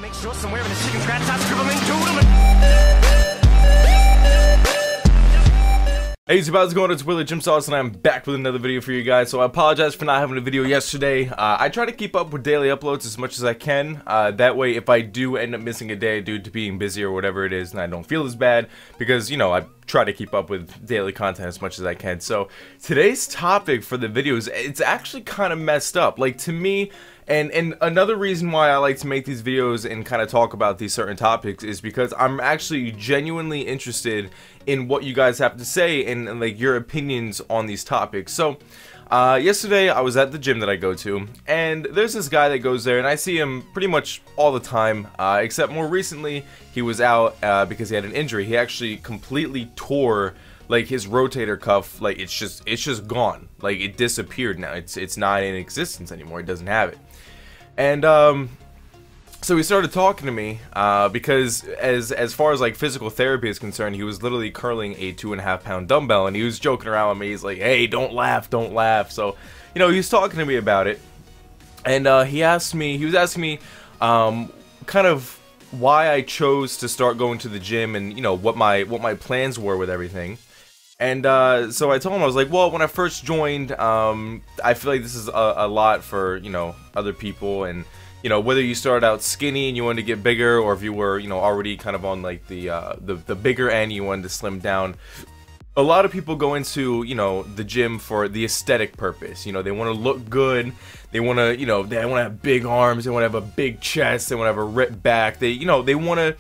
Make sure somewhere in the chicken scratch I scribble into Hey YouTube, how's it going? It's Willie JimSauce and I'm back with another video for you guys. So I apologize for not having a video yesterday. I try to keep up with daily uploads as much as I can. That way if I do end up missing a day due to being busy or whatever it is, and I don't feel as bad, because, you know, I try to keep up with daily content as much as I can. So today's topic for the video is, it's actually kind of messed up. Like, to me, and another reason why I like to make these videos and kind of talk about these certain topics is because I'm actually genuinely interested in what you guys have to say and like your opinions on these topics. So yesterday I was at the gym that I go to, and there's this guy that goes there, and I see him pretty much all the time, except more recently he was out because he had an injury. He actually completely tore like his rotator cuff. Like, it's just gone. Like, it disappeared now. It's not in existence anymore. He doesn't have it. And so he started talking to me because as far as like physical therapy is concerned, he was literally curling a 2.5 pound dumbbell, and he was joking around with me. He's like, "Hey, don't laugh, don't laugh." So, you know, he was talking to me about it, and he was asking me kind of why I chose to start going to the gym, and, you know, what my plans were with everything. And so I told him, I was like, well, when I first joined, I feel like this is a lot for, you know, other people, and, you know, whether you started out skinny and you wanted to get bigger, or if you were, you know, already kind of on like the bigger end, you wanted to slim down. A lot of people go into, you know, the gym for the aesthetic purpose. You know, they want to look good, they want to, you know, they want to have big arms, they want to have a big chest, they want to have a ripped back, they, you know, they want to,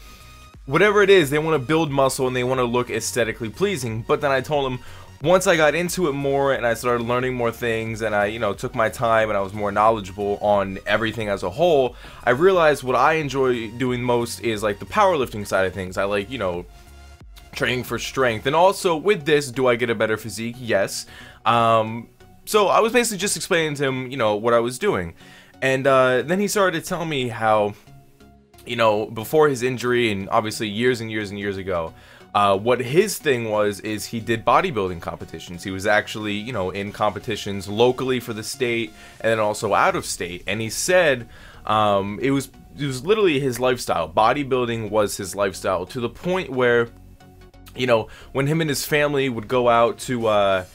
whatever it is, they want to build muscle and they want to look aesthetically pleasing. But then I told him, once I got into it more and I started learning more things, and I, you know, took my time and I was more knowledgeable on everything as a whole, I realized what I enjoy doing most is like the powerlifting side of things. I like, you know, training for strength, and also with this, do I get a better physique? Yes. So I was basically just explaining to him, you know, what I was doing, and then he started to tell me how, you know, before his injury, and obviously years and years and years ago, what his thing was is he did bodybuilding competitions. He was actually, you know, in competitions locally for the state and then also out of state. And he said it was literally his lifestyle. Bodybuilding was his lifestyle, to the point where, you know, when him and his family would go out to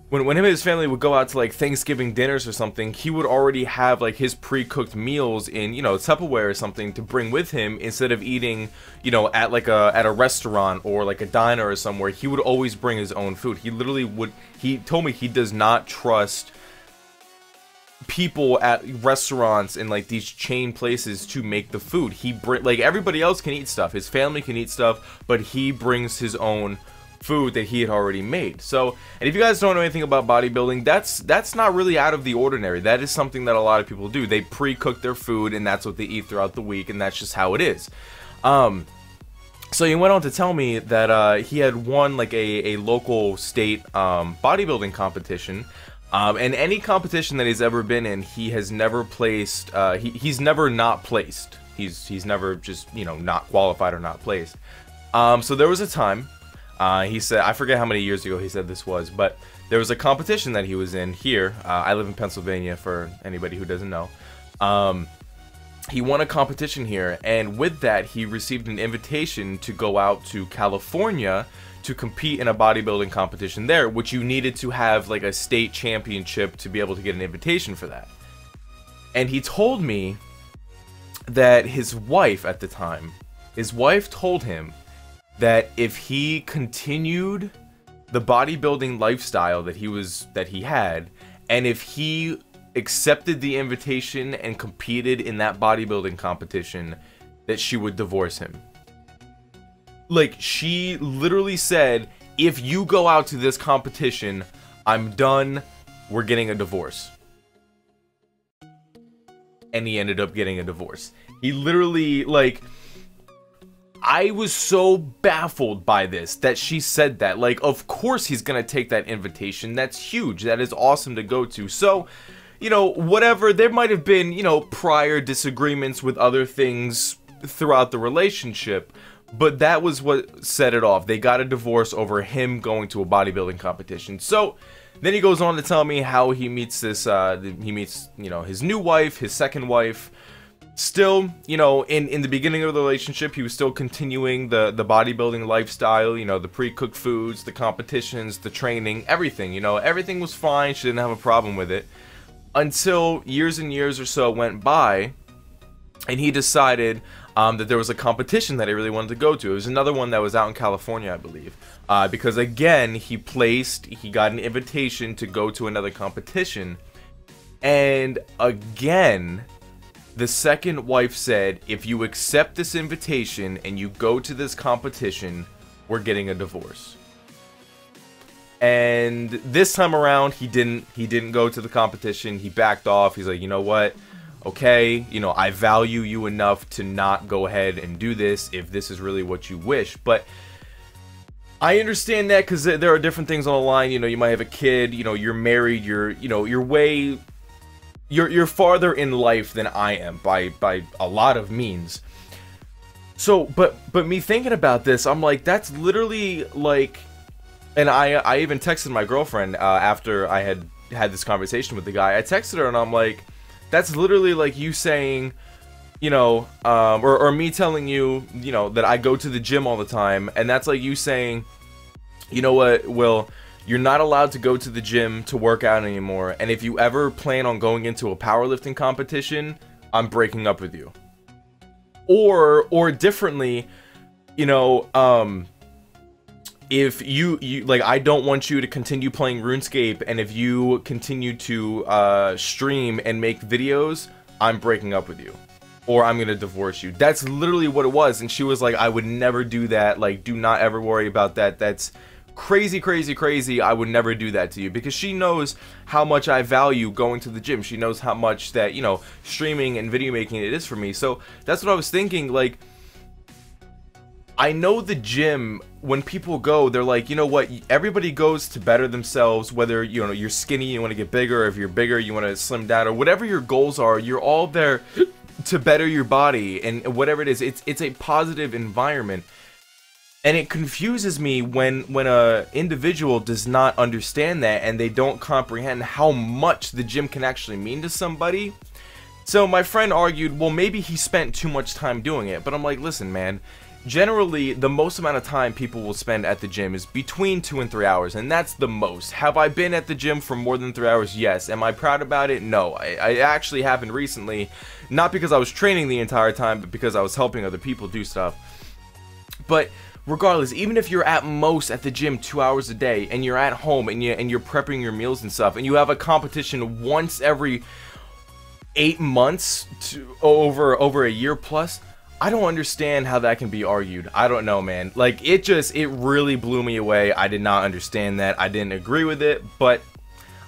when him and his family would go out to like Thanksgiving dinners or something, he would already have like his pre-cooked meals in, you know, Tupperware or something to bring with him, instead of eating, you know, at like a restaurant or like a diner or somewhere. He would always bring his own food. He literally would, he told me he does not trust people at restaurants and like these chain places to make the food. Like, everybody else can eat stuff, his family can eat stuff, but he brings his own food that he had already made. So, and if you guys don't know anything about bodybuilding, that's not really out of the ordinary. That is something that a lot of people do. They pre-cook their food, and that's what they eat throughout the week, and that's just how it is. So he went on to tell me that he had won like a local state bodybuilding competition, and any competition that he's ever been in, he has never placed. He's never not placed. He's never just, you know, not qualified or not placed. So there was a time, he said, I forget how many years ago he said this was, but there was a competition that he was in here. I live in Pennsylvania, for anybody who doesn't know. He won a competition here, and with that, he received an invitation to go out to California to compete in a bodybuilding competition there, which you needed to have like a state championship to be able to get an invitation for that. And he told me that his wife at the time, his wife told him that if he continued the bodybuilding lifestyle that he had, and if he accepted the invitation and competed in that bodybuilding competition, that she would divorce him. Like, she literally said, if you go out to this competition, I'm done, we're getting a divorce. And he ended up getting a divorce. He literally, like, I was so baffled by this, that she said that. Like, of course he's gonna take that invitation. That's huge. That is awesome to go to. So, you know, whatever, there might have been, you know, prior disagreements with other things throughout the relationship, but that was what set it off. They got a divorce over him going to a bodybuilding competition. So then he goes on to tell me how he meets this, you know, his new wife, his second wife, still, you know, in the beginning of the relationship, he was still continuing the bodybuilding lifestyle, you know, the pre-cooked foods, the competitions, the training, everything, you know, everything was fine. She didn't have a problem with it until years and years or so went by, and he decided that there was a competition that he really wanted to go to. It was another one that was out in California, I believe, because again, he got an invitation to go to another competition, and again, the second wife said, if you accept this invitation and you go to this competition, we're getting a divorce. And this time around, he didn't go to the competition. He backed off. He's like, you know what? Okay, you know, I value you enough to not go ahead and do this if this is really what you wish. But I understand that, because there are different things on the line. You know, you might have a kid, you know, you're married, you're farther in life than I am by a lot of means. So, but me thinking about this, I'm like, that's literally like, and I even texted my girlfriend after I had this conversation with the guy. I texted her and I'm like, that's literally like you saying, you know, or me telling you, you know, that I go to the gym all the time, and that's like you saying, you know what, Will, you're not allowed to go to the gym to work out anymore, and if you ever plan on going into a powerlifting competition, I'm breaking up with you. Or differently, you know, if you like, I don't want you to continue playing RuneScape, and if you continue to stream and make videos, I'm breaking up with you, or I'm gonna divorce you. That's literally what it was. And she was like, I would never do that, like, do not ever worry about that. That's crazy, crazy, crazy. I would never do that to you, because she knows how much I value going to the gym. She knows how much that, you know, streaming and video making it is for me. So that's what I was thinking. Like, I know the gym, when people go, they're like, you know what, everybody goes to better themselves, whether, you know, you're skinny, you want to get bigger, or if you're bigger, you want to slim down, or whatever your goals are, you're all there to better your body, and whatever it is, it's a positive environment. And it confuses me when a individual does not understand that, and they don't comprehend how much the gym can actually mean to somebody. So my friend argued, well, maybe he spent too much time doing it. But I'm like, listen, man, generally the most amount of time people will spend at the gym is between 2 and 3 hours, and that's the most. Have I been at the gym for more than 3 hours? Yes. Am I proud about it? No. I actually haven't recently, not because I was training the entire time, but because I was helping other people do stuff. But regardless, even if you're at most at the gym 2 hours a day, and you're at home and you're prepping your meals and stuff, and you have a competition once every 8 months to over a year plus, I don't understand how that can be argued. I don't know, man. Like, it really blew me away. I did not understand that. I didn't agree with it, but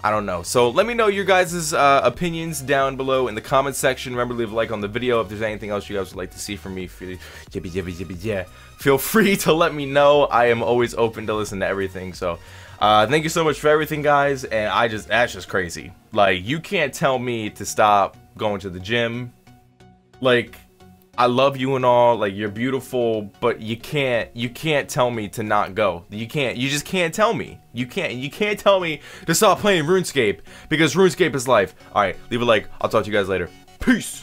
I don't know. So let me know your guys' opinions down below in the comment section. Remember to leave a like on the video. If there's anything else you guys would like to see from me, feel free to let me know. I am always open to listen to everything. So thank you so much for everything, guys. And that's just crazy. Like, you can't tell me to stop going to the gym. Like, I love you and all, like, you're beautiful, but you can't tell me to not go. You just can't tell me. You can't tell me to stop playing RuneScape, because RuneScape is life. Alright, leave a like. I'll talk to you guys later. Peace!